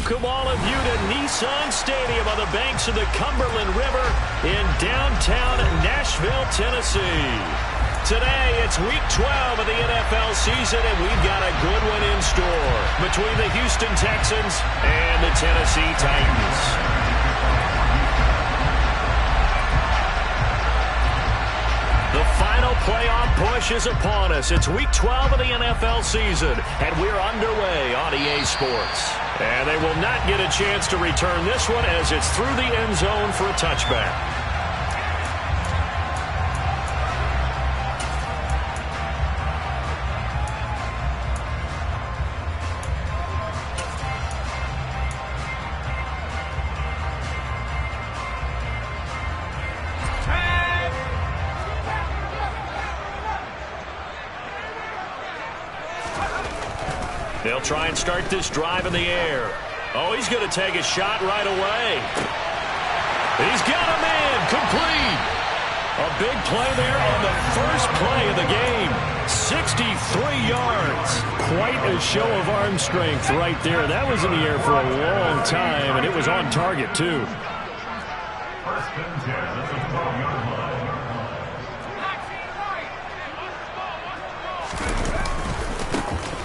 Welcome all of you to Nissan Stadium on the banks of the Cumberland River in downtown Nashville, Tennessee. Today, it's Week 12 of the NFL season, and we've got a good one in store between the Houston Texans and the Tennessee Titans. The final playoff push is upon us. It's Week 12 of the NFL season, and we're underway on EA Sports. And they will not get a chance to return this one as it's through the end zone for a touchback. They'll try and start this drive in the air. Oh, he's going to take a shot right away. He's got a man complete. A big play there on the first play of the game. 63 yards. Quite a show of arm strength right there. That was in the air for a long time, and it was on target, too. First and 10 at the 12-yard line.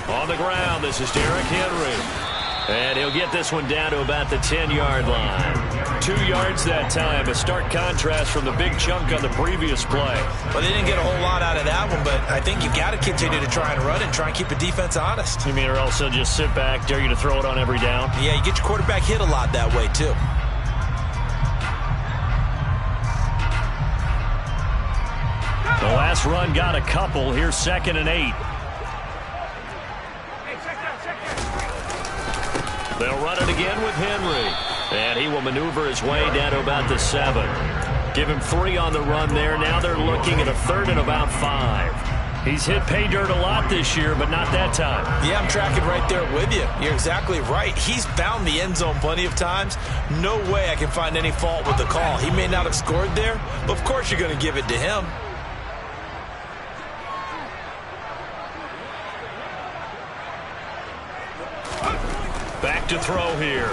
On the ground, this is Derrick Henry. And he'll get this one down to about the 10-yard line. 2 yards that time, a stark contrast from the big chunk on the previous play. Well, they didn't get a whole lot out of that one, but I think you've got to continue to try and run and try and keep the defense honest. You mean, or else they'll just sit back, dare you to throw it on every down? Yeah, you get your quarterback hit a lot that way, too. The last run got a couple. Here's 2nd and 8. They'll run it again with Henry. And he will maneuver his way down to about the 7. Give him 3 on the run there. Now they're looking at a 3rd and about 5. He's hit pay dirt a lot this year, but not that time. Yeah, I'm tracking right there with you. You're exactly right. He's found the end zone plenty of times. No way I can find any fault with the call. He may not have scored there, but of course you're going to give it to him. Back to throw here.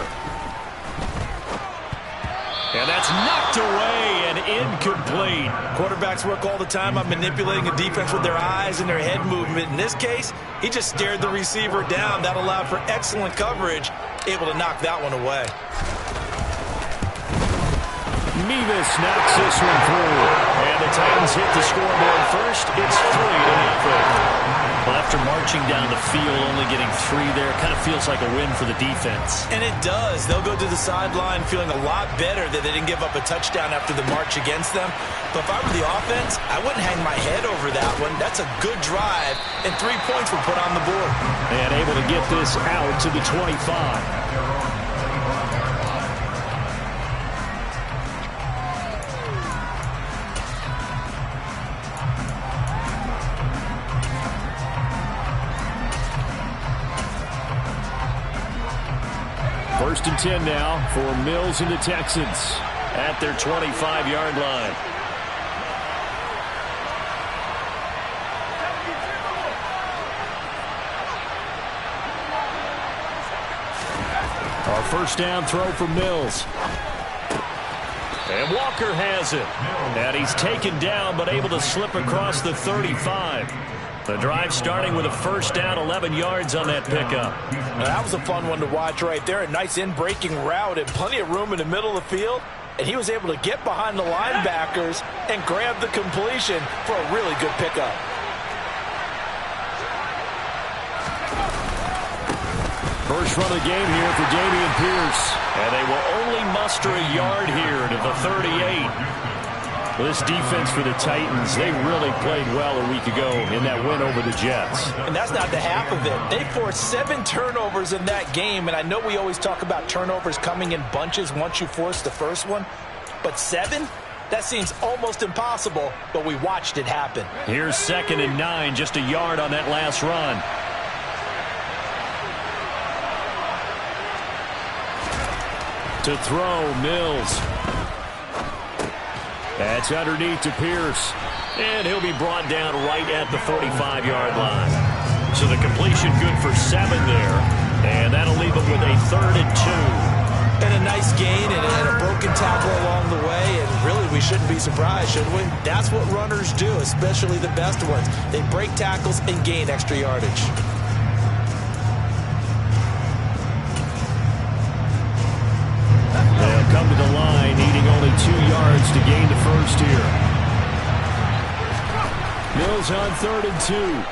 And that's knocked away and incomplete. Quarterbacks work all the time on manipulating a defense with their eyes and their head movement. In this case, he just stared the receiver down. That allowed for excellent coverage, able to knock that one away. Mevis knocks this one through. And the Titans hit the scoreboard first. It's 3-0. Well, after marching down the field, only getting 3 there, kind of feels like a win for the defense. And it does. They'll go to the sideline feeling a lot better that they didn't give up a touchdown after the march against them. But if I were the offense, I wouldn't hang my head over that one. That's a good drive, and 3 points were put on the board. And able to get this out to the 25. First and 10 now for Mills and the Texans at their 25-yard line. Our first down throw for Mills. And Walker has it. And he's taken down but able to slip across the 35. The drive starting with a first down, 11 yards on that pickup. Now, that was a fun one to watch right there. A nice in-breaking route and plenty of room in the middle of the field. And he was able to get behind the linebackers and grab the completion for a really good pickup. First run of the game here for Dameon Pierce. And they will only muster a yard here to the 38. This defense for the Titans, they really played well a week ago in that win over the Jets. And that's not the half of it. They forced 7 turnovers in that game, and I know we always talk about turnovers coming in bunches once you force the first one, but 7? That seems almost impossible, but we watched it happen. Here's 2nd and 9, just a yard on that last run. To throw, Mills. That's underneath to Pierce. And he'll be brought down right at the 45-yard line. So the completion good for 7 there. And that'll leave them with a 3rd and 2. And a nice gain and a broken tackle along the way. And really, we shouldn't be surprised, should we? That's what runners do, especially the best ones. They break tackles and gain extra yardage. They'll come to the line, needing only 2 yards to gain the first here. Mills on 3rd and 2.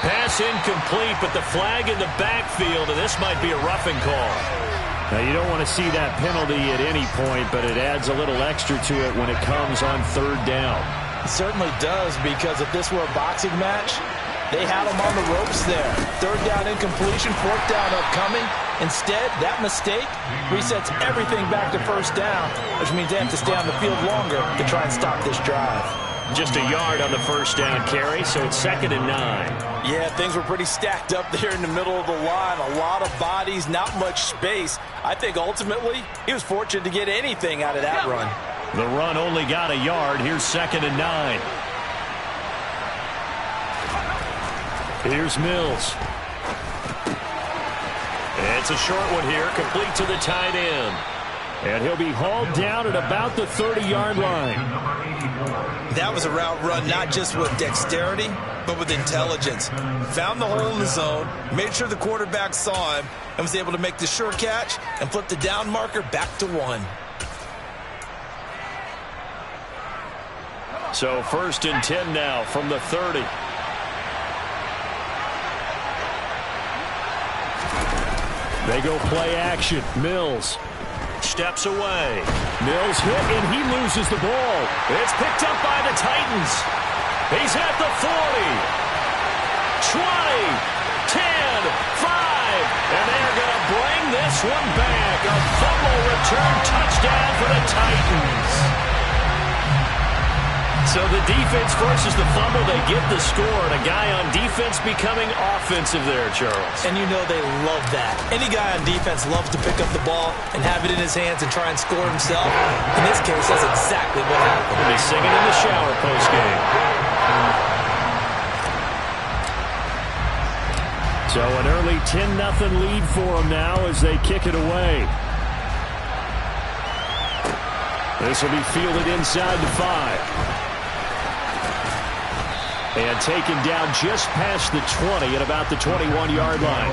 Pass incomplete, but the flag in the backfield, and this might be a roughing call. Now, you don't want to see that penalty at any point, but it adds a little extra to it when it comes on 3rd down. It certainly does, because if this were a boxing match, they had him on the ropes there. 3rd down incompletion, 4th down upcoming. Instead, that mistake resets everything back to 1st down, which means they have to stay on the field longer to try and stop this drive. Just a yard on the 1st down carry, so it's 2nd and 9. Yeah, things were pretty stacked up there in the middle of the line. A lot of bodies, not much space. I think ultimately he was fortunate to get anything out of that run. The run only got a yard. Here's 2nd and 9. Here's Mills. It's a short one here, complete to the tight end. And he'll be hauled down at about the 30-yard line. That was a route run not just with dexterity, but with intelligence. Found the hole in the zone, made sure the quarterback saw him, and was able to make the sure catch and flip the down marker back to 1. So 1st and 10 now from the 30. They go play action. Mills steps away. Mills hit, and he loses the ball. It's picked up by the Titans. He's at the 40, 20, 10, 5, and they're going to bring this one back. A fumble return touchdown for the Titans. So the defense forces the fumble. They get the score, and a guy on defense becoming offensive there, Charles. And you know they love that. Any guy on defense loves to pick up the ball and have it in his hands and try and score himself. In this case, that's exactly what happened. They'll be singing in the shower postgame. So an early 10-0 lead for them now as they kick it away. This will be fielded inside the 5. And taken down just past the 20 at about the 21-yard line.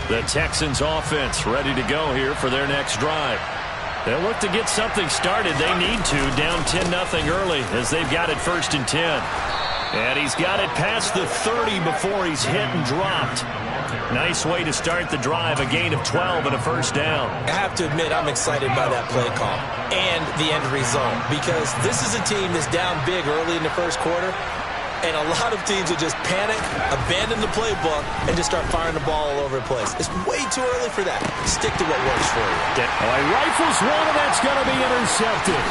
The Texans offense ready to go here for their next drive. They'll look to get something started. They need to, down 10-0 early as they've got it 1st and 10. And he's got it past the 30 before he's hit and dropped. Nice way to start the drive, a gain of 12 and a 1st down. I have to admit, I'm excited by that play call and the end result, because this is a team that's down big early in the 1st quarter. And a lot of teams will just panic, abandon the playbook, and just start firing the ball all over the place. It's way too early for that. Stick to what works for you. He rifles one, and that's going to be intercepted.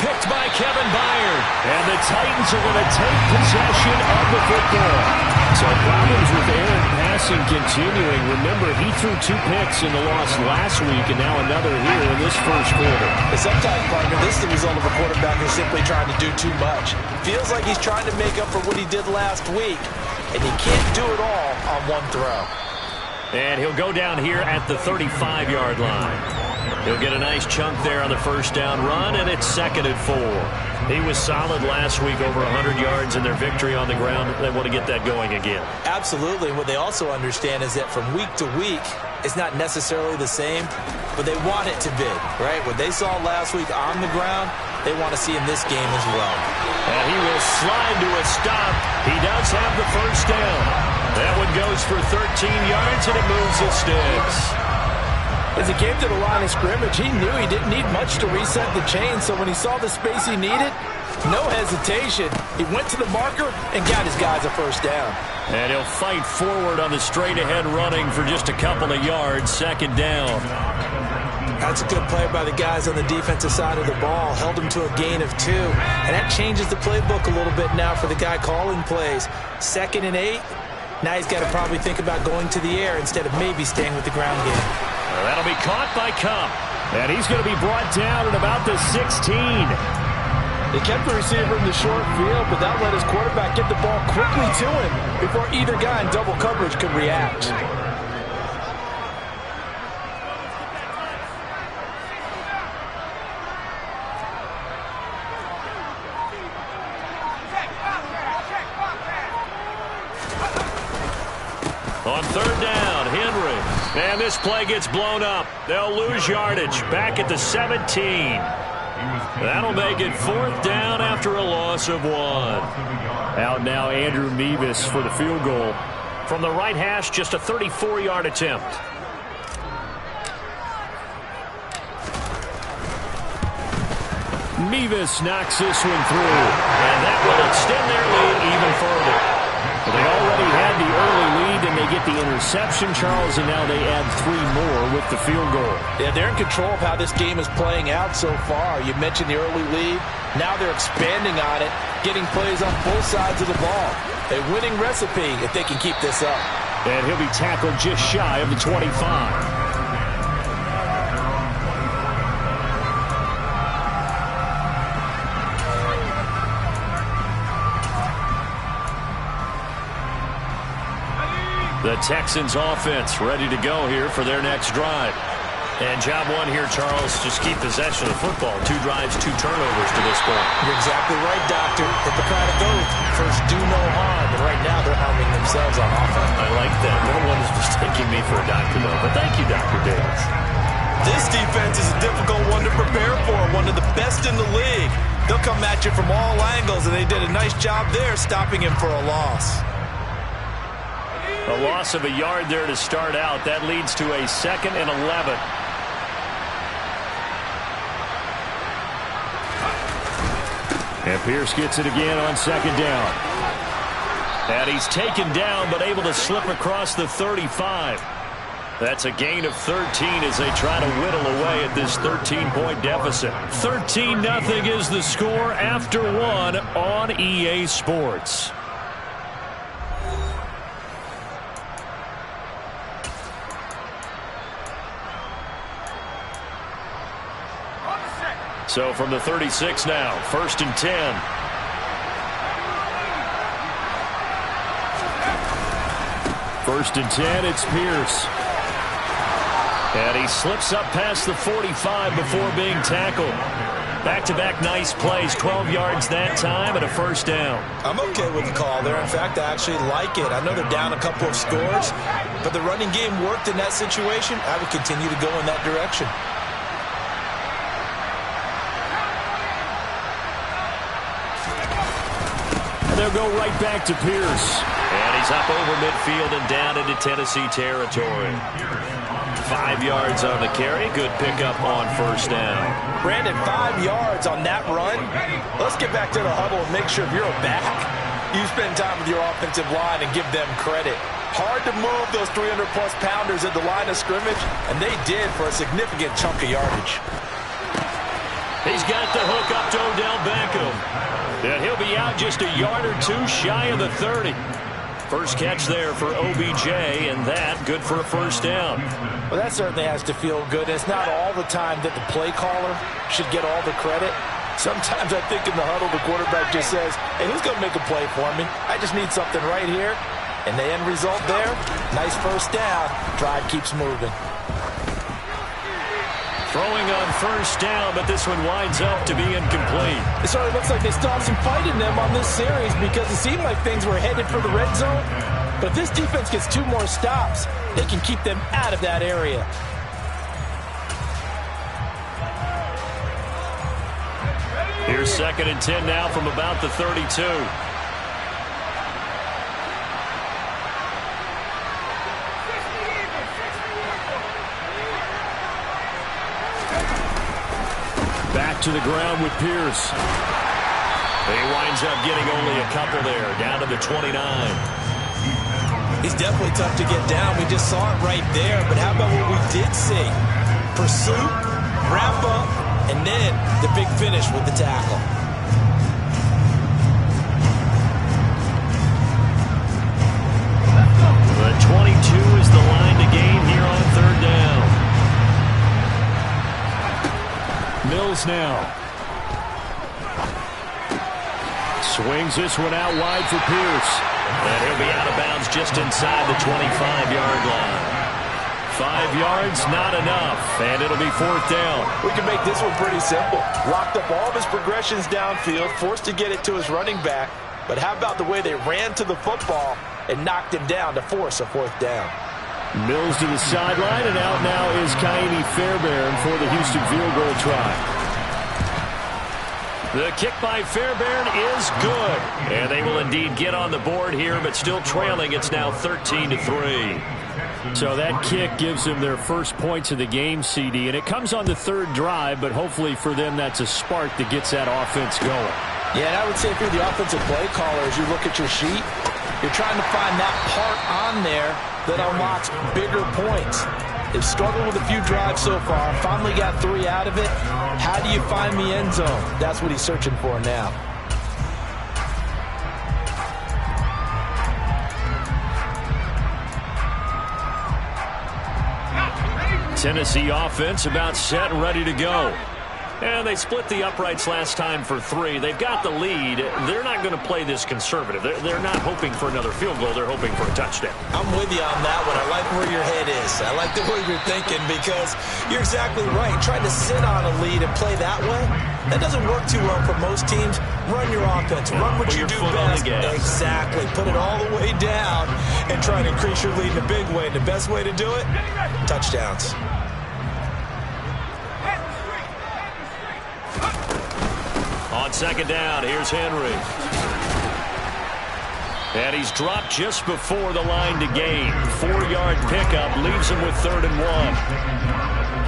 Picked by Kevin Byard. And the Titans are going to take possession of the football. So problems with Aaron passing continuing. Remember, he threw 2 picks in the loss last week, and now another here in this 1st quarter. But sometimes, partner, this is the result of a quarterback who's simply trying to do too much. Feels like he's trying to make up for what he did last week, and he can't do it all on one throw. And he'll go down here at the 35-yard line. He'll get a nice chunk there on the 1st down run, and it's 2nd and 4. He was solid last week, over 100 yards in their victory on the ground. They want to get that going again. Absolutely. What they also understand is that from week to week, it's not necessarily the same, but they want it to be, right? What they saw last week on the ground, they want to see in this game as well. And he will slide to a stop. He does have the 1st down. That one goes for 13 yards, and it moves the sticks. As he came to the line of scrimmage, he knew he didn't need much to reset the chain, so when he saw the space he needed, no hesitation. He went to the marker and got his guys a 1st down. And he'll fight forward on the straight-ahead running for just a couple of yards, 2nd down. That's a good play by the guys on the defensive side of the ball. Held them to a gain of 2. And that changes the playbook a little bit now for the guy calling plays. 2nd and 8. Now he's got to probably think about going to the air instead of maybe staying with the ground game. Well, that'll be caught by Kupp. And he's going to be brought down at about the 16. They kept the receiver in the short field, but that let his quarterback get the ball quickly to him before either guy in double coverage could react. On 3rd down, Henry. And this play gets blown up. They'll lose yardage back at the 17. That'll make it 4th down after a loss of 1. Out now, Andrew Mevis for the field goal. From the right hash, just a 34-yard attempt. Mevis knocks this one through. And that will extend their lead even further. They already had the early lead, and they get the interception, Charles, and now they add 3 more with the field goal. Yeah, they're in control of how this game is playing out so far. You mentioned the early lead. Now they're expanding on it, getting plays on both sides of the ball. A winning recipe if they can keep this up. And he'll be tackled just shy of the 25. The Texans offense ready to go here for their next drive. And job 1 here, Charles, just keep possession of the football. 2 drives, 2 turnovers to this point. You're exactly right, Doctor. Hippocratic oath. First, do no harm. And right now, they're harming themselves on offense. I like that. No one is mistaking me for a doctor, though. But thank you, Dr. Davis. This defense is a difficult one to prepare for. One of the best in the league. They'll come at you from all angles, and they did a nice job there stopping him for a loss. A loss of a yard there to start out. That leads to a 2nd and 11. And Pierce gets it again on 2nd down. And he's taken down but able to slip across the 35. That's a gain of 13 as they try to whittle away at this 13-point deficit. 13-0 is the score after 1 on EA Sports. So from the 36 now, 1st and 10. First and 10, it's Pierce. And he slips up past the 45 before being tackled. Back-to-back nice plays, 12 yards that time and a 1st down. I'm okay with the call there. In fact, I actually like it. I know they're down a couple of scores, but the running game worked in that situation. I would continue to go in that direction. They'll go right back to Pierce. And he's up over midfield and down into Tennessee territory. 5 yards on the carry. Good pickup on 1st down. Brandon, 5 yards on that run. Let's get back to the huddle and make sure if you're a back, you spend time with your offensive line and give them credit. Hard to move those 300-plus pounders at the line of scrimmage, and they did for a significant chunk of yardage. He's got the hook up to Odell Beckham. And he'll be out just a yard or 2 shy of the 30. First catch there for OBJ, and that good for a 1st down. Well, that certainly has to feel good. It's not all the time that the play caller should get all the credit. Sometimes I think in the huddle, the quarterback just says, hey, who's going to make a play for me? I just need something right here. And the end result there, nice 1st down. Drive keeps moving. Throwing on 1st down, but this one winds up to be incomplete. It certainly looks like they still have some fight in them on this series because it seemed like things were headed for the red zone. But if this defense gets 2 more stops, they can keep them out of that area. Here's 2nd and 10 now from about the 32. Back to the ground with Pierce. He winds up getting only a couple there, down to the 29. He's definitely tough to get down. We just saw it right there. But how about what we did see? Pursuit, wrap up, and then the big finish with the tackle. The 22 is the line to gain here on third down. Mills now. Swings this one out wide for Pierce. And he'll be out of bounds just inside the 25-yard line. 5 yards, not enough, and it'll be fourth down. We can make this one pretty simple. Locked up all of his progressions downfield, forced to get it to his running back. But how about the way they ran to the football and knocked him down to force a fourth down? Mills to the sideline, and out now is Kaimi Fairbairn for the Houston field goal try. The kick by Fairbairn is good. And they will indeed get on the board here, but still trailing. It's now 13-3. So that kick gives them their first points of the game, CD. And it comes on the third drive, but hopefully for them that's a spark that gets that offense going. Yeah, and I would say if you're the offensive play caller, as you look at your sheet, you're trying to find that part on there that unlocks bigger points. They've struggled with a few drives so far. Finally got 3 out of it. How do you find the end zone? That's what he's searching for now. Tennessee offense about set and ready to go. And they split the uprights last time for 3. They've got the lead. They're not going to play this conservative. They're not hoping for another field goal. They're hoping for a touchdown. I'm with you on that one. I like where your head is. I like the way you're thinking because you're exactly right. Trying to sit on a lead and play that way, that doesn't work too well for most teams. Run your offense. Run what you do best. Exactly. Put it all the way down and try to increase your lead in a big way. And the best way to do it, touchdowns. On second down, here's Henry. And he's dropped just before the line to gain. 4-yard pickup leaves him with 3rd and 1.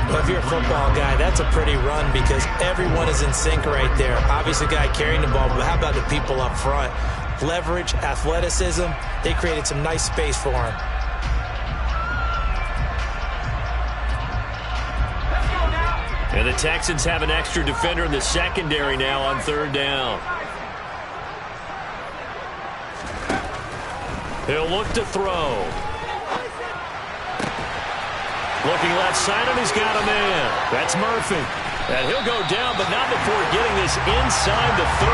Well, if you're a football guy, that's a pretty run because everyone is in sync right there. Obviously, the guy carrying the ball, but how about the people up front? Leverage, athleticism, they created some nice space for him. And the Texans have an extra defender in the secondary now on 3rd down. He'll look to throw. Looking left side, and he's got a man. That's Murphy. And he'll go down, but not before getting this inside the 30.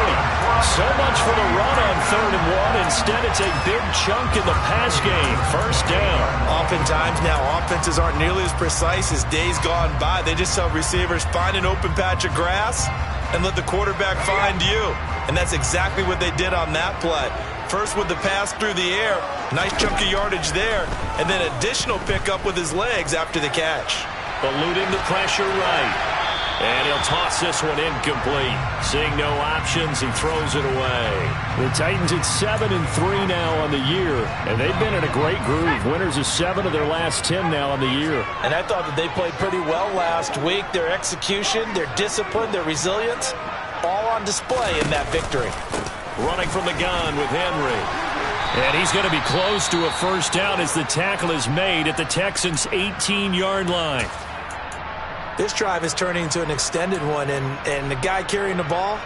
So much for the run on 3rd and 1. Instead, it's a big chunk in the pass game. First down. Oftentimes now, offenses aren't nearly as precise as days gone by. They just tell receivers, find an open patch of grass and let the quarterback find you. And that's exactly what they did on that play. First with the pass through the air. Nice chunk of yardage there. And then additional pickup with his legs after the catch. Eluding the pressure right. And he'll toss this one incomplete. Seeing no options, he throws it away. The Titans at 7-3 now on the year. And they've been in a great groove. Winners of 7 of their last 10 now on the year. And I thought that they played pretty well last week. Their execution, their discipline, their resilience, all on display in that victory. Running from the gun with Henry. And he's going to be close to a first down as the tackle is made at the Texans' 18-yard line. This drive is turning into an extended one, and the guy carrying the ball,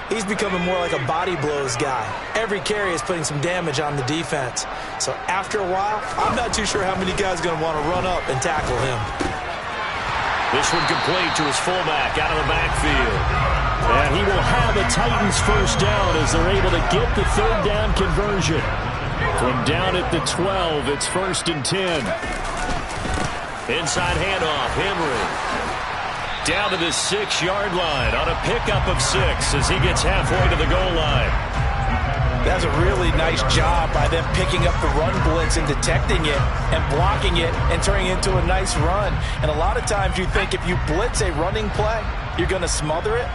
he's becoming more like a body blows guy. Every carry is putting some damage on the defense. So after a while, I'm not too sure how many guys are going to want to run up and tackle him. This one complete to his fullback out of the backfield. And he will have a Titans first down as they're able to get the 3rd down conversion. From down at the 12, it's 1st and 10. Inside handoff, Henry. Down to the 6-yard line on a pickup of 6 as he gets halfway to the goal line. That's a really nice job by them picking up the run blitz and detecting it and blocking it and turning it into a nice run. And a lot of times you think if you blitz a running play, you're going to smother it.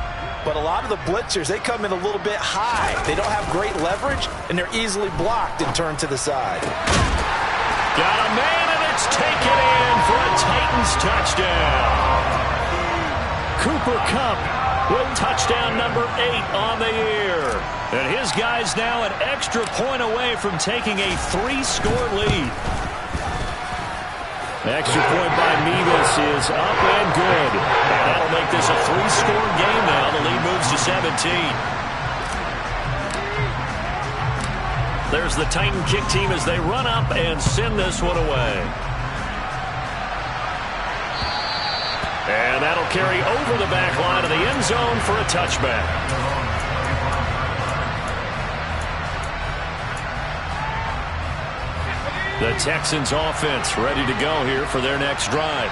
But a lot of the blitzers, they come in a little bit high. They don't have great leverage, and they're easily blocked and turned to the side. Got a man, and it's taken in for a Titans touchdown. Cooper Kupp with touchdown number 8 on the year. And his guys now an extra point away from taking a 3-score lead. Extra point by Nevis is up and good. And that'll make this a 3-score game now. The lead moves to 17. There's the Titan kick team as they run up and send this one away. And that'll carry over the back line of the end zone for a touchback. The Texans offense ready to go here for their next drive.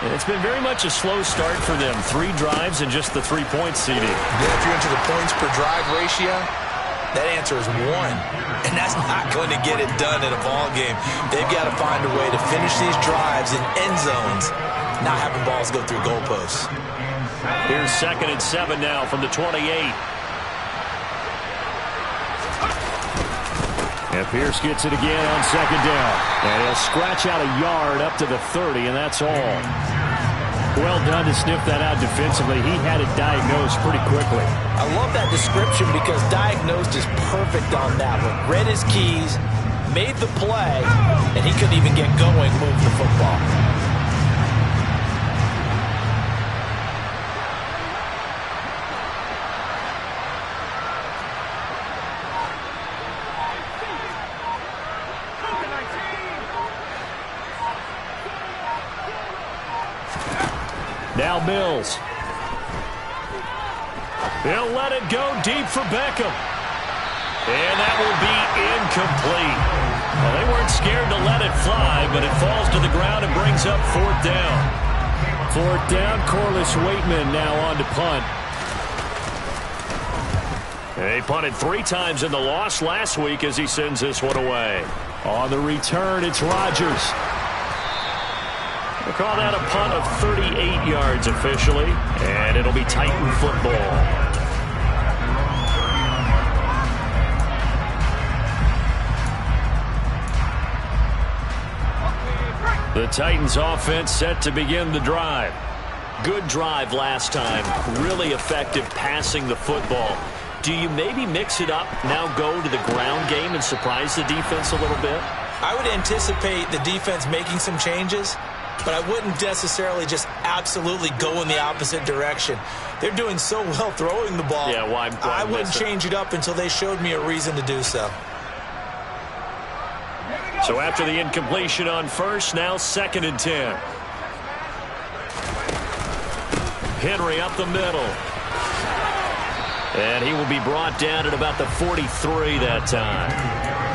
And it's been very much a slow start for them. 3 drives and just the 3-point CD. Yeah, if you're into the points per drive ratio, that answer is 1. And that's not going to get it done in a ball game. They've got to find a way to finish these drives in end zones, not having balls go through goalposts. Here's 2nd and 7 now from the 28. And Pierce gets it again on 2nd down. And he'll scratch out a yard up to the 30, and that's all. Well done to sniff that out defensively. He had it diagnosed pretty quickly. I love that description because diagnosed is perfect on that one. Read his keys, made the play, and he couldn't even get going, move the football. Now Mills. He'll let it go deep for Beckham. And that will be incomplete. Well, they weren't scared to let it fly, but it falls to the ground and brings up 4th down. 4th down, Corliss Waitman now on to punt. They punted 3 times in the loss last week as he sends this one away. On the return, it's Rodgers. We'll call that a punt of 38 yards officially, and it'll be Titan football. The Titans offense set to begin the drive. Good drive last time. Really effective passing the football. Do you maybe mix it up, now go to the ground game and surprise the defense a little bit? I would anticipate the defense making some changes, but I wouldn't necessarily just absolutely go in the opposite direction. They're doing so well throwing the ball. Yeah, why I wouldn't change it up until they showed me a reason to do so. So after the incompletion on first, now 2nd and 10. Henry up the middle. And he will be brought down at about the 43 that time.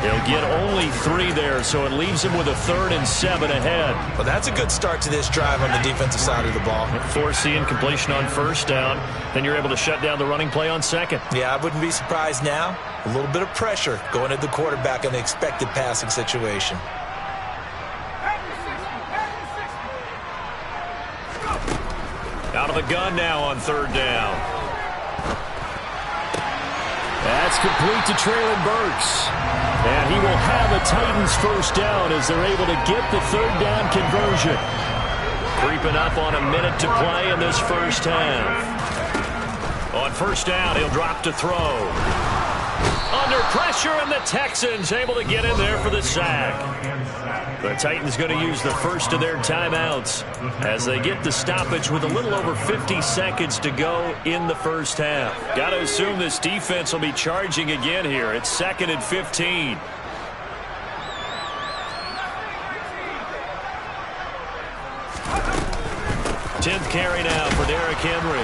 He'll get only 3 there, so it leaves him with a 3rd and 7 ahead. Well, that's a good start to this drive on the defensive side of the ball. Force the incompletion on first down, then you're able to shut down the running play on 2nd. Yeah, I wouldn't be surprised now. A little bit of pressure going at the quarterback in the expected passing situation. Out of the gun now on 3rd down. That's complete to Treylon Burks. And he will have a Titans first down as they're able to get the 3rd down conversion. Creeping up on a minute to play in this first half. On first down, he'll drop to throw. Under pressure, and the Texans able to get in there for the sack. The Titans going to use the first of their timeouts as they get the stoppage with a little over 50 seconds to go in the first half. Got to assume this defense will be charging again here. It's 2nd and 15. Tenth carry now for Derrick Henry.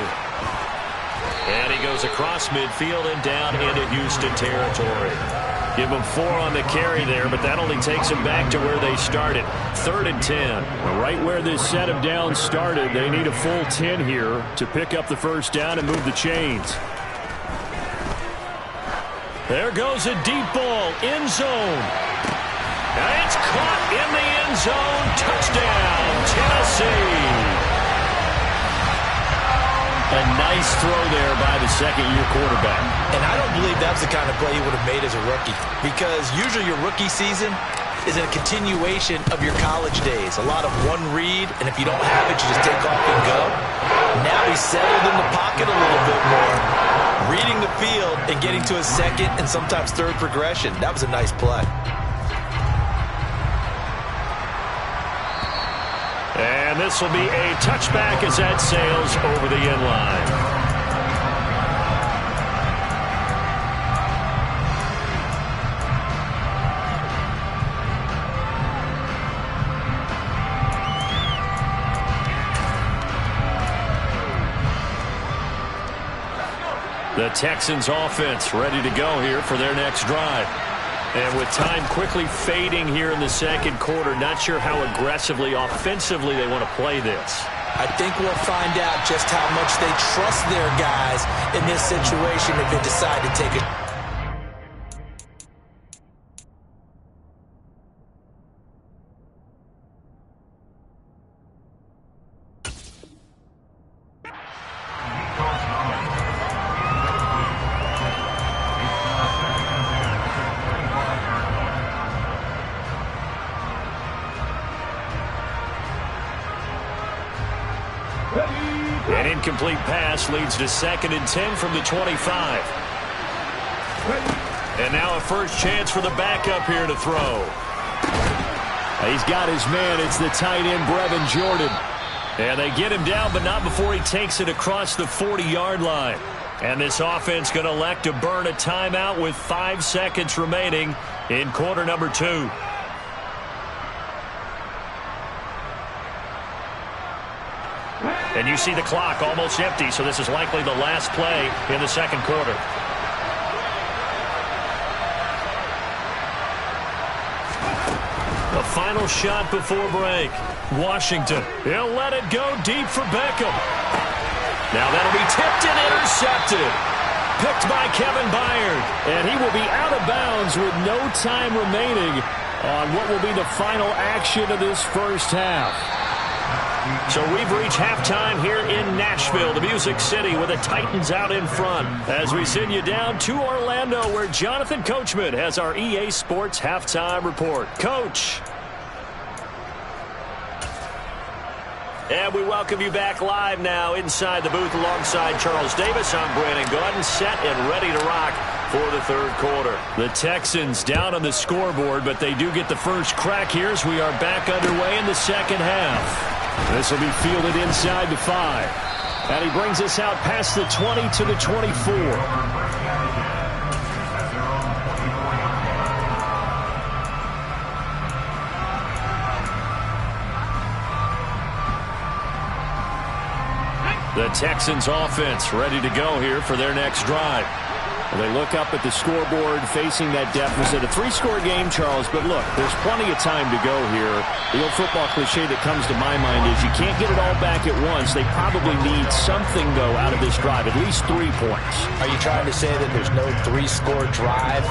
And he goes across midfield and down into Houston territory. Give them 4 on the carry there, but that only takes them back to where they started. 3rd and 10. Right where this set of downs started, they need a full 10 here to pick up the first down and move the chains. There goes a deep ball, end zone. And it's caught in the end zone. Touchdown, Tennessee. A nice throw there by the second-year quarterback. And I don't believe that's the kind of play he would have made as a rookie, because usually your rookie season is a continuation of your college days. A lot of one read, and if you don't have it, you just take off and go. Now he's settled in the pocket a little bit more, reading the field and getting to his 2nd and sometimes 3rd progression. That was a nice play. And this will be a touchback as that sails over the end line. The Texans offense ready to go here for their next drive. And with time quickly fading here in the second quarter, not sure how aggressively, offensively they want to play this. I think we'll find out just how much they trust their guys in this situation if they decide to take it. An incomplete pass leads to 2nd and 10 from the 25. And now a first chance for the backup here to throw. He's got his man. It's the tight end, Brevin Jordan. And they get him down, but not before he takes it across the 40-yard line. And this offense going to elect to burn a timeout with 5 seconds remaining in quarter number 2. And you see the clock almost empty, so this is likely the last play in the second quarter. The final shot before break. Washington, he'll let it go deep for Beckham. Now that'll be tipped and intercepted. Picked by Kevin Byard. And he will be out of bounds with no time remaining on what will be the final action of this first half. So we've reached halftime here in Nashville, the Music City, with the Titans out in front. As we send you down to Orlando, where Jonathan Coachman has our EA Sports halftime report. Coach. And we welcome you back live now inside the booth alongside Charles Davis. I'm Brandon Gaudin, set and ready to rock for the third quarter. The Texans down on the scoreboard, but they do get the first crack here as we are back underway in the second half. This will be fielded inside the 5. And he brings us out past the 20 to the 24. The Texans offense ready to go here for their next drive. Well, they look up at the scoreboard facing that deficit. A 3-score game, Charles, but look, there's plenty of time to go here. The old football cliche that comes to my mind is you can't get it all back at once. They probably need something, though, out of this drive, at least 3 points. Are you trying to say that there's no 3-score drive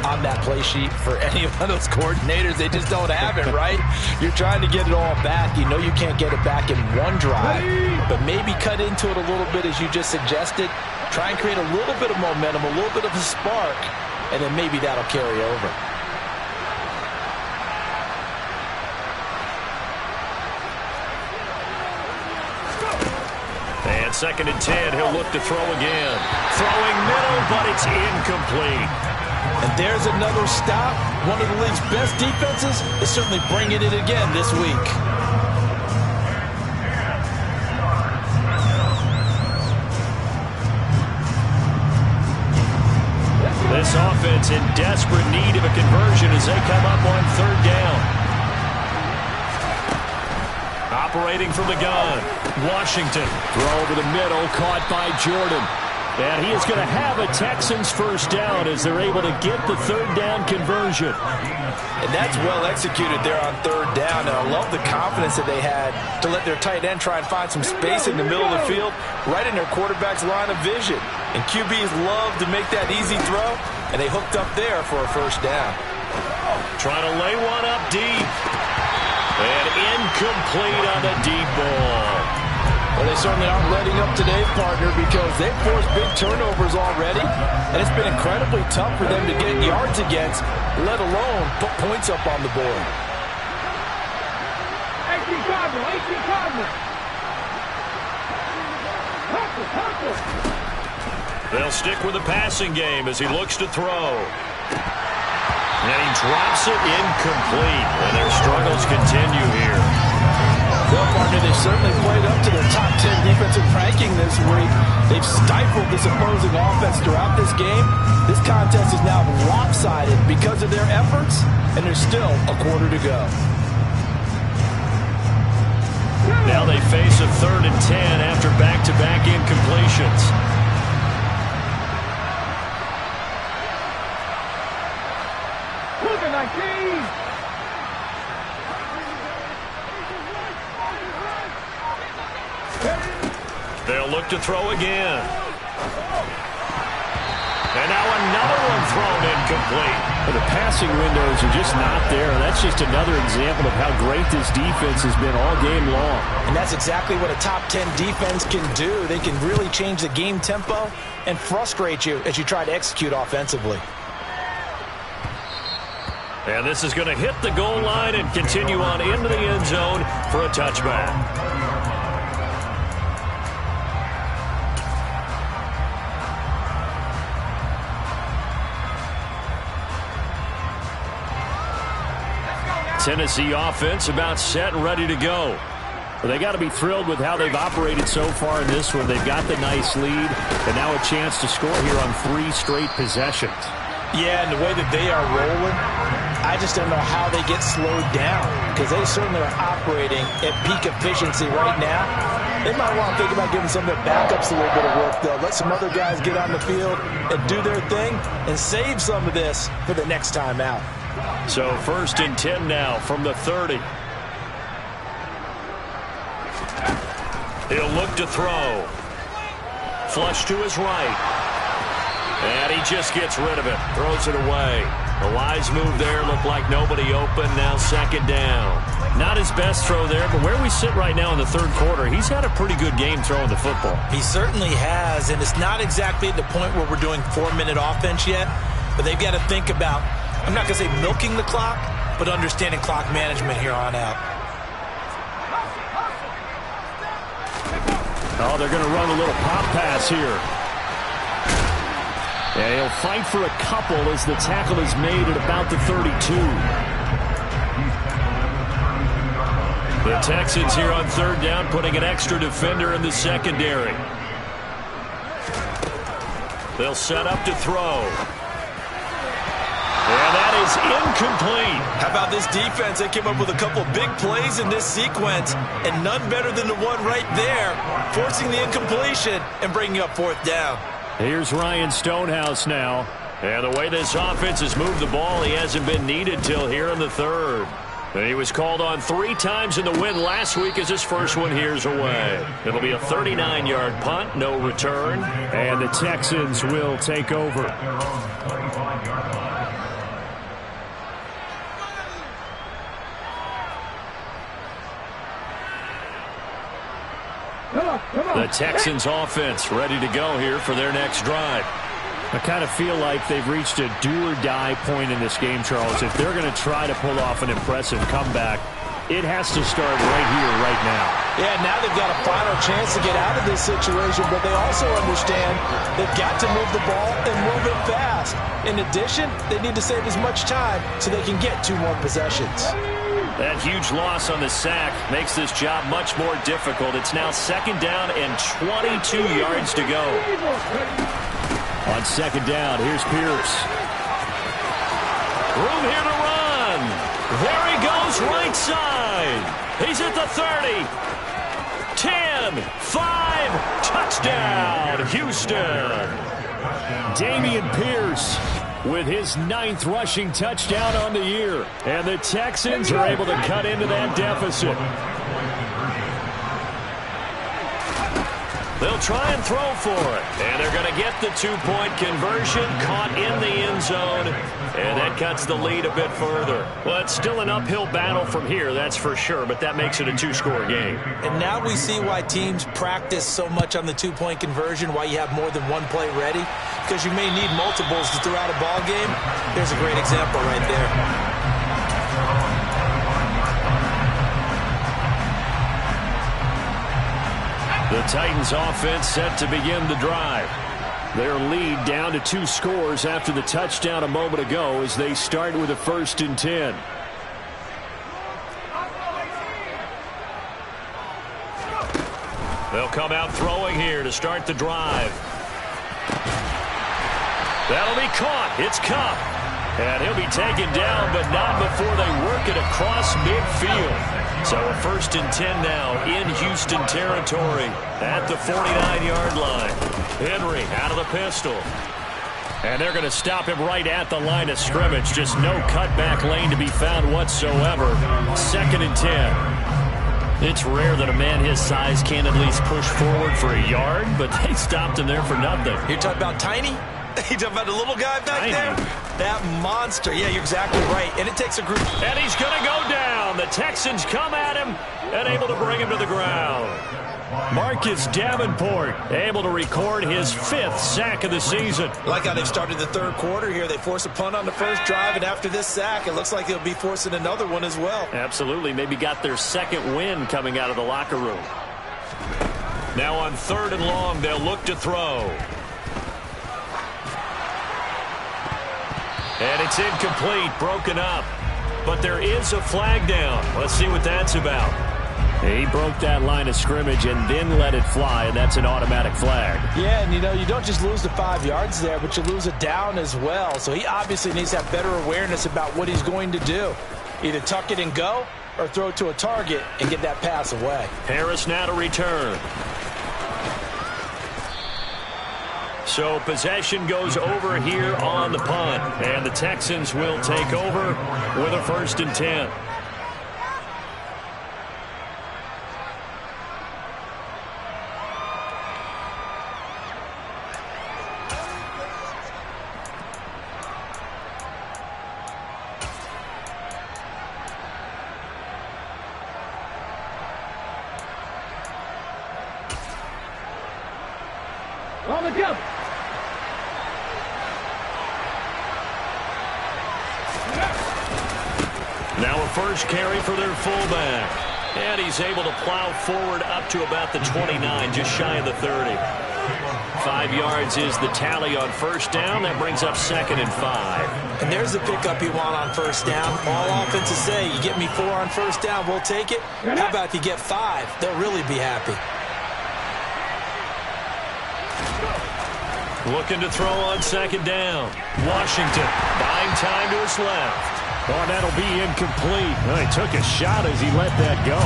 on that play sheet for any of those coordinators? They just don't have it, right? You're trying to get it all back. You know you can't get it back in one drive, but maybe cut into it a little bit as you just suggested. Try and create a little bit of momentum, a little bit of a spark, and then maybe that'll carry over. And 2nd and 10, he'll look to throw again. Throwing middle, but it's incomplete. And there's another stop. One of the league's best defenses is certainly bringing it again this week. This offense in desperate need of a conversion as they come up on 3rd down. Operating from the gun, Washington. Throw over the middle, caught by Jordan. And he is going to have a Texans first down as they're able to get the 3rd down conversion. And that's well executed there on 3rd down. And I love the confidence that they had to let their tight end try and find some space in the middle of the field, right in their quarterback's line of vision. And QBs love to make that easy throw, and they hooked up there for a first down. Trying to lay one up deep. And incomplete on the deep ball. Well, they certainly aren't letting up today, partner, because they've forced big turnovers already, and it's been incredibly tough for them to get yards against, let alone put points up on the board. They'll stick with the passing game as he looks to throw. And he drops it incomplete. And their struggles continue here. Well, partner, they've certainly played up to their top 10 defensive ranking this week. They've stifled this opposing offense throughout this game. This contest is now lopsided because of their efforts, and there's still a quarter to go. Now they face a 3rd and 10 after back-to-back incompletions. They'll look to throw again. And now another one thrown incomplete. Well, the passing windows are just not there. That's just another example of how great this defense has been all game long. And that's exactly what a top 10 defense can do. They can really change the game tempo and frustrate you as you try to execute offensively. And this is going to hit the goal line and continue on into the end zone for a touchback. Tennessee offense about set and ready to go. Well, they got to be thrilled with how they've operated so far in this one. They've got the nice lead, and now a chance to score here on 3 straight possessions. Yeah, and the way that they are rolling, I just don't know how they get slowed down, because they certainly are operating at peak efficiency right now. They might want to think about giving some of their backups a little bit of work, though. Let some other guys get on the field and do their thing and save some of this for the next time out. So 1st and 10 now from the 30. He'll look to throw. Flush to his right. And he just gets rid of it. Throws it away. A wise move there. Looked like nobody open. Now 2nd down. Not his best throw there, but where we sit right now in the 3rd quarter, he's had a pretty good game throwing the football. He certainly has, and it's not exactly at the point where we're doing 4-minute offense yet, but they've got to think about, I'm not going to say milking the clock, but understanding clock management here on out. Oh, they're going to run a little pop pass here. Yeah, he'll fight for a couple as the tackle is made at about the 32. The Texans here on 3rd down, putting an extra defender in the secondary. They'll set up to throw. And that is incomplete. How about this defense? They came up with a couple big plays in this sequence, and none better than the one right there, forcing the incompletion and bringing up 4th down. Here's Ryan Stonehouse now. And the way this offense has moved the ball, he hasn't been needed till here in the 3rd. And he was called on 3 times in the win last week as his first one here's away. It'll be a 39-yard punt, no return. And the Texans will take over. The Texans offense ready to go here for their next drive. I kind of feel like they've reached a do-or-die point in this game, Charles. If they're going to try to pull off an impressive comeback, it has to start right here, right now. Yeah, now they've got a final chance to get out of this situation, but they also understand they've got to move the ball and move it fast. In addition, they need to save as much time so they can get 2 more possessions. That huge loss on the sack makes this job much more difficult. It's now 2nd down and 22 yards to go. On 2nd down, here's Pierce. Room here to run. There he goes, right side. He's at the 30. 10, 5, touchdown, Houston. Dameon Pierce with his 9th rushing touchdown on the year. And the Texans are able to cut into that deficit. They'll try and throw for it. And they're going to get the 2-point conversion, caught in the end zone. And that cuts the lead a bit further. Well, it's still an uphill battle from here, that's for sure, but that makes it a 2-score game. And now we see why teams practice so much on the 2-point conversion, why you have more than one play ready, because you may need multiples to throw out a ball game. There's a great example right there. The Titans offense set to begin the drive. Their lead down to 2 scores after the touchdown a moment ago as they start with a 1st and 10. come out throwing here to start the drive. That'll be caught. It's Kupp. And he'll be taken down, but not before they work it across midfield. So a 1st and 10 now in Houston territory at the 49-yard line. Henry out of the pistol. And they're going to stop him right at the line of scrimmage. Just no cutback lane to be found whatsoever. 2nd and 10. It's rare that a man his size can at least push forward for a yard, but they stopped him there for nothing. You're talking about tiny? You talking about the little guy back there? That monster. Yeah, you're exactly right. And it takes a group. And he's going to go down. The Texans come at him and able to bring him to the ground. Marcus Davenport able to record his 5th sack of the season. Like how they've started the 3rd quarter here. They force a punt on the first drive, and after this sack, it looks like they'll be forcing another one as well. Absolutely. Maybe got their 2nd win coming out of the locker room. Now on 3rd and long, they'll look to throw. And it's incomplete, broken up. But there is a flag down. Let's see what that's about. He broke that line of scrimmage and then let it fly, and that's an automatic flag. Yeah, and you don't just lose the 5 yards there, but you lose a down as well. So he obviously needs to have better awareness about what he's going to do. Either tuck it and go or throw it to a target and get that pass away. Harris now to return. So possession goes over here on the punt, and the Texans will take over with a 1st and 10. On the jump. Now a 1st carry for their fullback. And he's able to plow forward up to about the 29, just shy of the 30. 5 yards is the tally on 1st down. That brings up 2nd and 5. And there's the pickup you want on 1st down. All offenses say, you get me 4 on 1st down, we'll take it. How about if you get 5? They'll really be happy. Looking to throw on 2nd down. Washington buying time to his left. Oh, that'll be incomplete. Well, he took a shot as he let that go.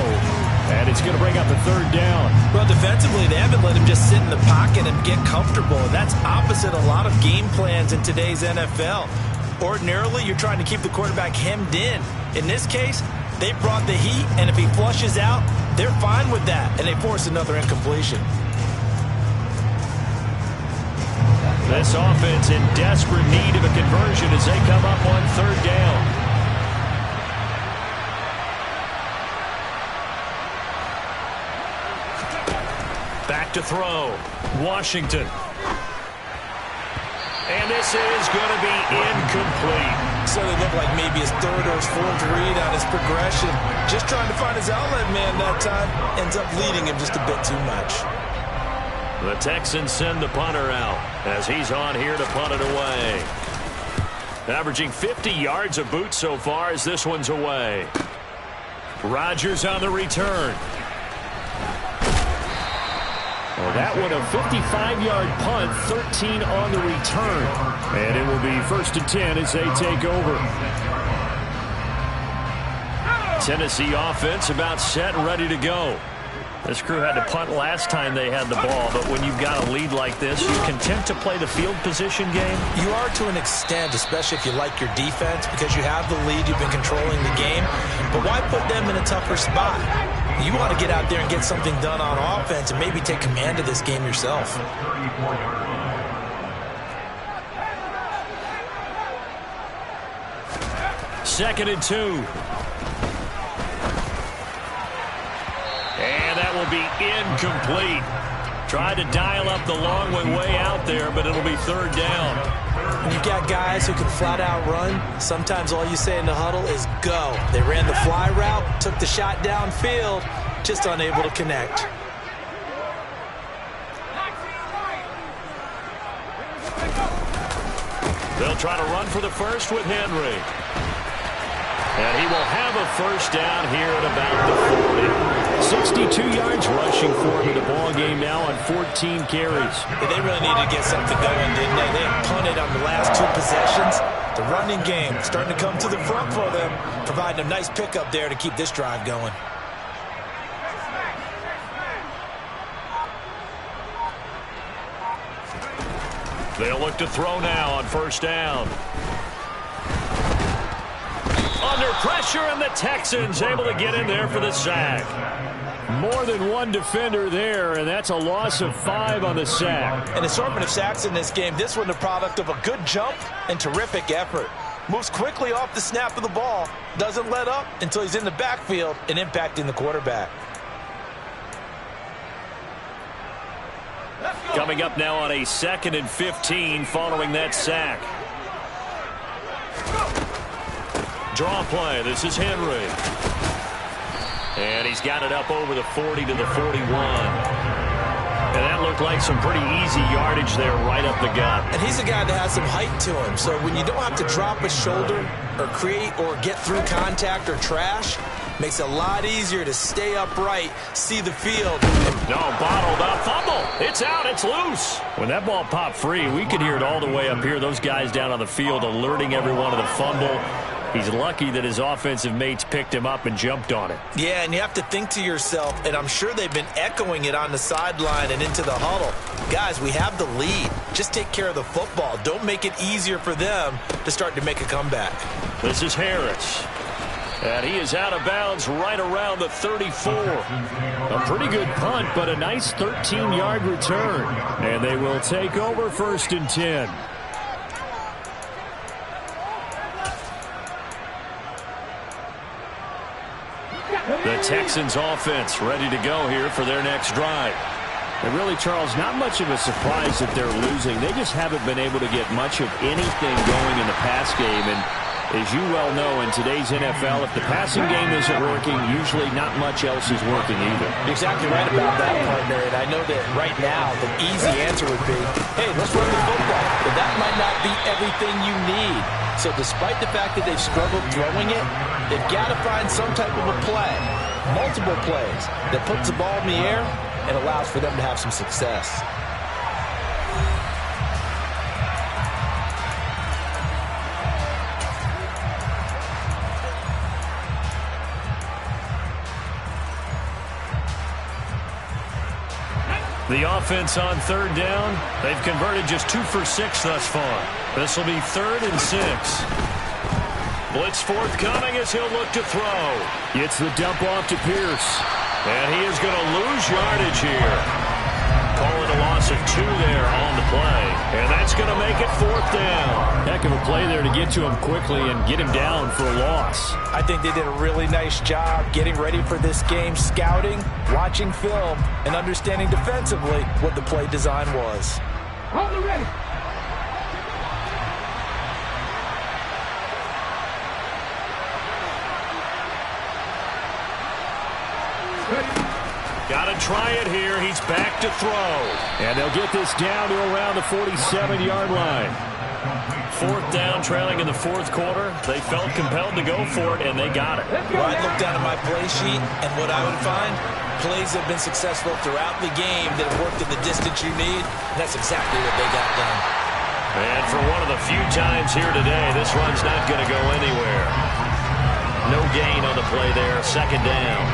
And it's going to bring up the 3rd down. Well, defensively, they haven't let him just sit in the pocket and get comfortable. And that's opposite a lot of game plans in today's NFL. Ordinarily, you're trying to keep the quarterback hemmed in. In this case, they brought the heat, and if he flushes out, they're fine with that. And they force another incompletion. This offense in desperate need of a conversion as they come up on 3rd down. Back to throw. Washington. And this is going to be incomplete. So they look like maybe his 3rd or his 4th read on his progression. Just trying to find his outlet man that time. Ends up leading him just a bit too much. The Texans send the punter out as he's on here to punt it away. Averaging 50 yards a boot so far as this one's away. Rodgers on the return. Well, that one a 55-yard punt, 13 on the return. And it will be 1st and 10 as they take over. Tennessee offense about set and ready to go. This crew had to punt last time they had the ball, but when you've got a lead like this, you're content to play the field position game? You are to an extent, especially if you like your defense, because you have the lead, you've been controlling the game. But why put them in a tougher spot? You want to get out there and get something done on offense and maybe take command of this game yourself. Second and 2. And that will be incomplete. Tried to dial up the long way out there, but it'll be 3rd down. When you've got guys who can flat out run, sometimes all you say in the huddle is go. They ran the fly route, took the shot downfield, just unable to connect. They'll try to run for the 1st with Henry. And he will have a 1st down here at about the 40. 62 yards rushing for him in the ball game now on 14 carries. Yeah, they really needed to get something going, didn't they? They had punted on the last 2 possessions. The running game starting to come to the front for them, providing a nice pickup there to keep this drive going. They'll look to throw now on first down. Under pressure, and the Texans able to get in there for the sack. More than one defender there, and that's a loss of 5 on the sack. An assortment of sacks in this game. This one the product of a good jump and terrific effort. Moves quickly off the snap of the ball. Doesn't let up until he's in the backfield and impacting the quarterback. Coming up now on a 2nd and 15 following that sack. Draw play. This is Henry. And he's got it up over the 40 to the 41. And that looked like some pretty easy yardage there right up the gut. And he's a guy that has some height to him. So when you don't have to drop a shoulder or create or get through contact or trash, makes it a lot easier to stay upright, see the field. No, bottled up. Fumble. It's out. It's loose. When that ball popped free, we could hear it all the way up here. Those guys down on the field alerting everyone of the fumble. He's lucky that his offensive mates picked him up and jumped on it. Yeah, and you have to think to yourself, and I'm sure they've been echoing it on the sideline and into the huddle. Guys, we have the lead. Just take care of the football. Don't make it easier for them to start to make a comeback. This is Harris. And he is out of bounds right around the 34. A pretty good punt, but a nice 13-yard return. And they will take over 1st and 10. The Texans offense ready to go here for their next drive. And really, Charles, not much of a surprise that they're losing. They just haven't been able to get much of anything going in the pass game. And as you well know, in today's NFL, if the passing game isn't working, usually not much else is working either. You're exactly right about that, partner. And I know that right now the easy answer would be, hey, let's run the football. But that might not be everything you need. So despite the fact that they've struggled throwing it, they've got to find some type of a play, multiple plays, that puts the ball in the air and allows for them to have some success. The offense on 3rd down. They've converted just 2 for 6 thus far. This will be 3rd and 6. Blitz forthcoming as he'll look to throw. It's the dump off to Pierce. And he is going to lose yardage here. Calling a loss of 2 there on the play. And that's going to make it 4th down. Heck of a play there to get to him quickly and get him down for a loss. I think they did a really nice job getting ready for this game, scouting, watching film, and understanding defensively what the play design was. Hold it ready. Got to try it here. He's back to throw. And they'll get this down to around the 47-yard line. 4th down, trailing in the 4th quarter. They felt compelled to go for it, and they got it. Well, I'd look down at my play sheet, and what I would find, plays have been successful throughout the game that have worked in the distance you need, and that's exactly what they got done. And for one of the few times here today, this run's not going to go anywhere. No gain on the play there, 2nd down.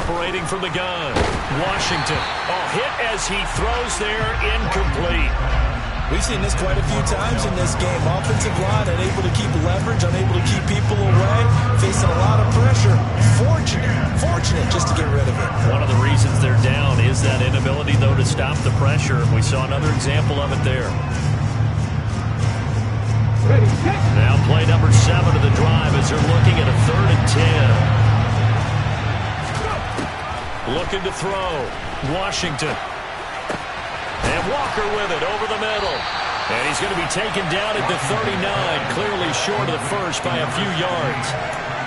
Operating from the gun, Washington. Oh, hit as he throws there, incomplete. We've seen this quite a few times in this game. Offensive line unable to keep leverage, unable to keep people away, facing a lot of pressure. Fortunate just to get rid of it. One of the reasons they're down is that inability, though, to stop the pressure. We saw another example of it there. Now play number 7 of the drive as they're looking at a 3rd and 10. Looking to throw. Washington. And Walker with it over the middle. And he's going to be taken down at the 39, clearly short of the first by a few yards.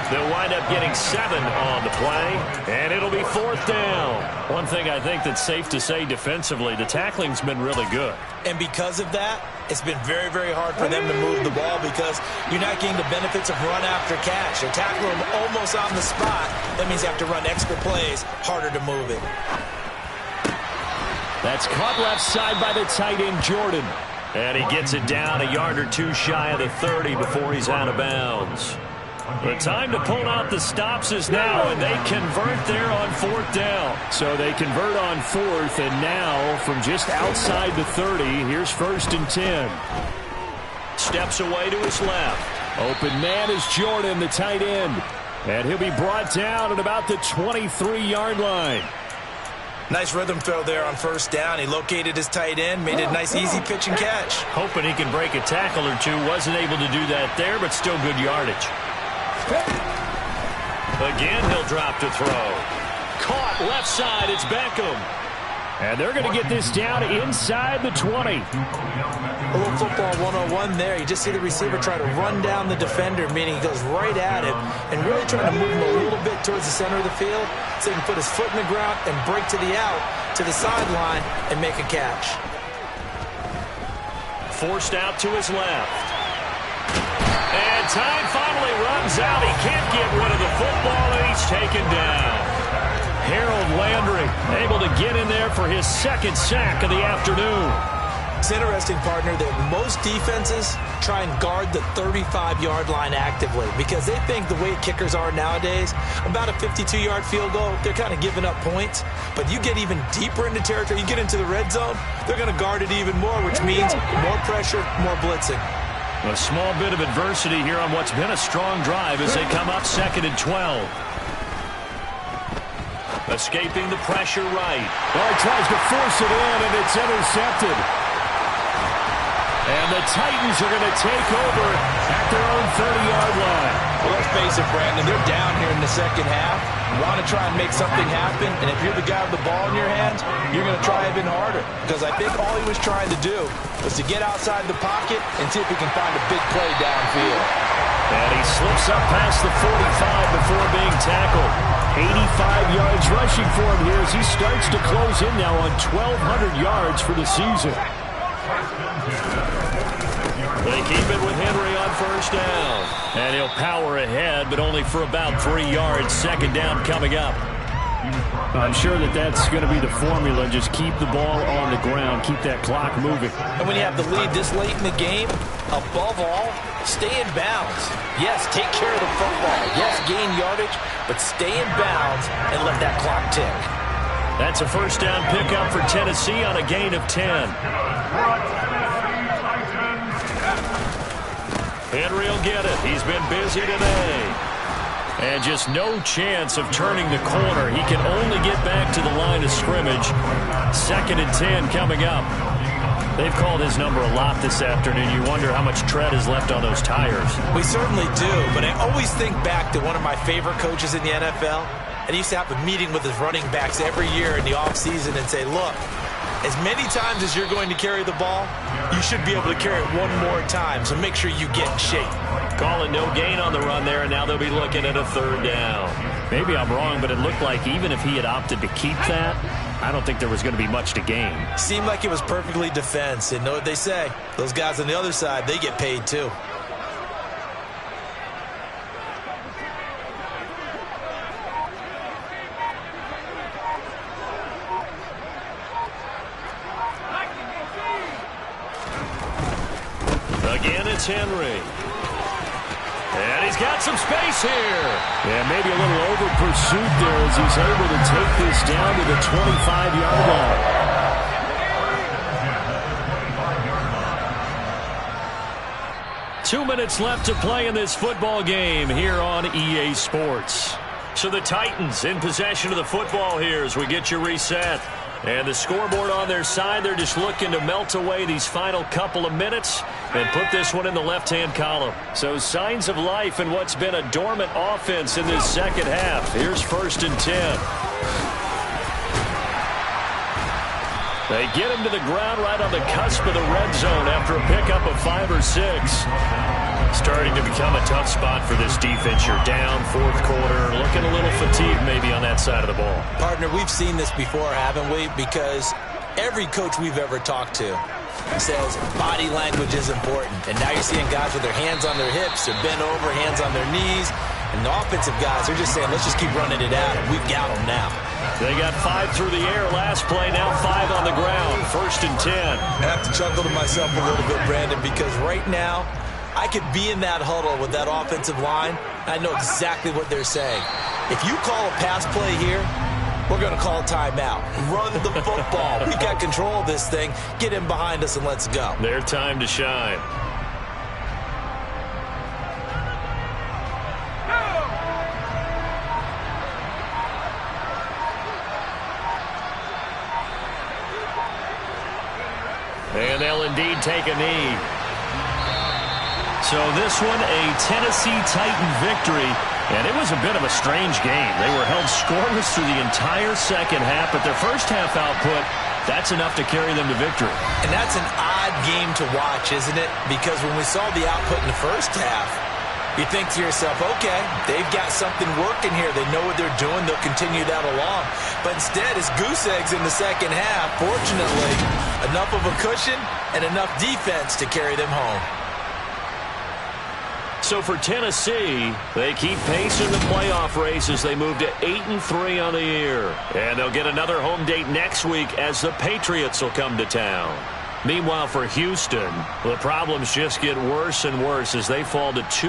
They'll wind up getting 7 on the play, and it'll be 4th down. One thing I think that's safe to say defensively, the tackling's been really good. And because of that, it's been very, very hard for them to move the ball because you're not getting the benefits of run after catch. They tackle them almost on the spot. That means you have to run extra plays, harder to move it. That's caught left side by the tight end, Jordan. And he gets it down a yard or 2 shy of the 30 before he's out of bounds. The time to pull out the stops is now, and they convert there on 4th down. So they convert on 4th, and now from just outside the 30, here's 1st and 10. Steps away to his left. Open man is Jordan, the tight end. And he'll be brought down at about the 23-yard line. Nice rhythm throw there on 1st down. He located his tight end, made it a nice easy pitch and catch. Hoping he can break a tackle or two. Wasn't able to do that there, but still good yardage. Again, he'll drop to throw. Caught left side. It's Beckham. And they're going to get this down inside the 20. A little football 101 there. You just see the receiver try to run down the defender, meaning he goes right at him and really trying to move him a little bit towards the center of the field so he can put his foot in the ground and break to the out, to the sideline, and make a catch. Forced out to his left. And time finally runs out. He can't get rid of the football, and he's taken down. Harold Landry able to get in there for his 2nd sack of the afternoon. It's interesting, partner, that most defenses try and guard the 35-yard line actively because they think the way kickers are nowadays, about a 52-yard field goal, they're kind of giving up points. But you get even deeper into territory, you get into the red zone, they're going to guard it even more, which means more pressure, more blitzing. A small bit of adversity here on what's been a strong drive as they come up 2nd and 12. Escaping the pressure right. Well, he tries to force it in, and it's intercepted. And the Titans are going to take over at their own 30-yard line. Well, let's face it, Brandon, they're down here in the 2nd half. Want to try and make something happen, and if you're the guy with the ball in your hands, you're going to try even harder. Because I think all he was trying to do was to get outside the pocket and see if he can find a big play downfield. And he slips up past the 45 before being tackled. 85 yards rushing for him here as he starts to close in now on 1,200 yards for the season. They keep it with Henry on 1st down. And he'll power ahead, but only for about 3 yards. 2nd down coming up. I'm sure that that's going to be the formula. Just keep the ball on the ground. Keep that clock moving. And when you have the lead this late in the game, above all, stay in bounds. Yes, take care of the football. Yes, gain yardage, but stay in bounds and let that clock tick. That's a 1st down pickup for Tennessee on a gain of 10. Henry will get it. He's been busy today. And just no chance of turning the corner. He can only get back to the line of scrimmage. 2nd and 10 coming up. They've called his number a lot this afternoon. You wonder how much tread is left on those tires. We certainly do, but I always think back to one of my favorite coaches in the NFL. And he used to have a meeting with his running backs every year in the offseason and say, look, as many times as you're going to carry the ball, you should be able to carry it one more time, so make sure you get in shape. Calling no gain on the run there, and now they'll be looking at a 3rd down. Maybe I'm wrong, but it looked like even if he had opted to keep that, I don't think there was going to be much to gain. Seemed like it was perfectly defense, and know what they say. Those guys on the other side, they get paid too. Again, it's Henry. And he's got some space here. Yeah, maybe a little over pursuit there as he's able to take this down to the 25-yard line. Two minutes left to play in this football game here on EA Sports. So the Titans in possession of the football here as we get you reset. And the scoreboard on their side, they're just looking to melt away these final couple of minutes and put this one in the left-hand column. So signs of life in what's been a dormant offense in this 2nd half. Here's 1st and 10. They get him to the ground right on the cusp of the red zone after a pickup of 5 or 6. Starting to become a tough spot for this defense. You're down fourth quarter, looking a little fatigued maybe on that side of the ball. Partner, we've seen this before, haven't we? Because every coach we've ever talked to says body language is important. And now you're seeing guys with their hands on their hips, they're bent over, hands on their knees. And the offensive guys, they're just saying, let's just keep running it out, and we've got them now. They got 5 through the air last play, now 5 on the ground, 1st and 10. I have to chuckle to myself a little bit, Brandon, because right now, I could be in that huddle with that offensive line. I know exactly what they're saying. If you call a pass play here, we're going to call timeout. Run the football. We got control of this thing. Get in behind us and let's go. Their time to shine. And they'll indeed take a knee. So this one, a Tennessee Titan victory. And it was a bit of a strange game. They were held scoreless through the entire second half, but their first half output, that's enough to carry them to victory. And that's an odd game to watch, isn't it? Because when we saw the output in the first half, you think to yourself, okay, they've got something working here. They know what they're doing. They'll continue that along. But instead, it's goose eggs in the second half. Fortunately, enough of a cushion and enough defense to carry them home. So for Tennessee, they keep pace in the playoff race as they move to 8-3 on the year. And they'll get another home date next week as the Patriots will come to town. Meanwhile, for Houston, the problems just get worse and worse as they fall to 2.